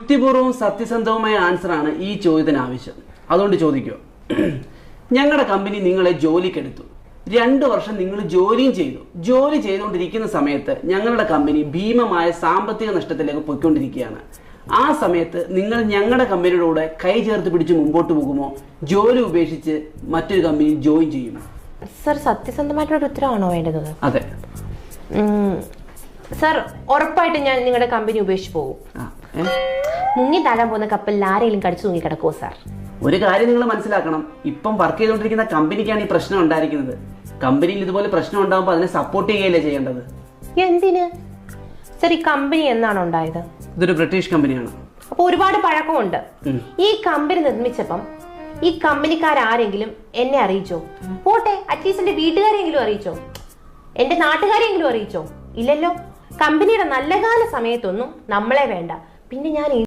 യുക്തിപൂർവ്വവും സത്യസന്ധവുമായ ആൻസറാണ് ഈ ചോദ്യത്തിന് ആവശ്യം. അതുകൊണ്ട് ചോദിക്കുക. ഞങ്ങളുടെ കമ്പനി നിങ്ങളെ ജോലിക്കെടുത്തു. 2 വർഷം നിങ്ങൾ ജോലിയും ചെയ്തു. ജോലി ചെയ്തുകൊണ്ടിരിക്കുന്ന സമയത്ത് ഞങ്ങളുടെ കമ്പനി ഭീമമായ സാമ്പത്തിക നഷ്ടത്തിലേക്ക് പോയിക്കൊണ്ടിരിക്കുകയാണ്. ആ സമയത്ത് നിങ്ങൾ ഞങ്ങളുടെ കമ്പനിയുടെ കൂടെ കൈ ചേർത്ത് പിടിച്ച് മുമ്പോട്ട് പോകുമോ, ജോലി ഉപേക്ഷിച്ച് മറ്റൊരു കമ്പനി ജോയിൻ ചെയ്യുമോ? സർ, സത്യസന്ധമായിട്ടുള്ള ഉത്തരവാണോ വേണ്ടത്? അതെ സർ, ഉറപ്പായിട്ട് ഞാൻ നിങ്ങളുടെ കമ്പനി ഉപേക്ഷിച്ച് പോകും. മുങ്ങി താഴാൻ പോകുന്ന കപ്പലിൽ ആരെങ്കിലും കടിച്ചു തൂങ്ങി കിടക്കുമോ സാർ? ഒരു കാര്യം നിങ്ങൾ മനസ്സിലാക്കണം. ഇപ്പം വർക്ക് ചെയ്തുകൊണ്ടിരിക്കുന്ന കമ്പനിക്കാണ് ഈ പ്രശ്നം ഉണ്ടായിരിക്കുന്നത്. കമ്പനിയിൽ ഇതുപോലെ പ്രശ്നം ഉണ്ടാകുമ്പോൾ അതിനെ സപ്പോർട്ട് ചെയ്യുകയല്ലേ ചെയ്യേണ്ടത്? എന്തിന് സർ? ഈ കമ്പനി എന്നാണ് ഉണ്ടായത്? ഇതൊരു ബ്രിട്ടീഷ് കമ്പനിയാണ്. അപ്പൊ ഒരുപാട് പഴക്കമുണ്ട്. ഈ കമ്പനി നിർമ്മിച്ചപ്പം ഈ കമ്പനിക്കാരെങ്കിലും എന്നെ അറിയിച്ചോ? പോട്ടെ, അറ്റ്ലീസ്റ്റ് എന്റെ വീട്ടുകാരെങ്കിലും അറിയിച്ചോ? എന്റെ നാട്ടുകാരെങ്കിലും അറിയിച്ചോ? ഇല്ലല്ലോ. കമ്പനിയുടെ നല്ല കാല സമയത്തൊന്നും നമ്മളെ വേണ്ട. പിന്നെ ഞാൻ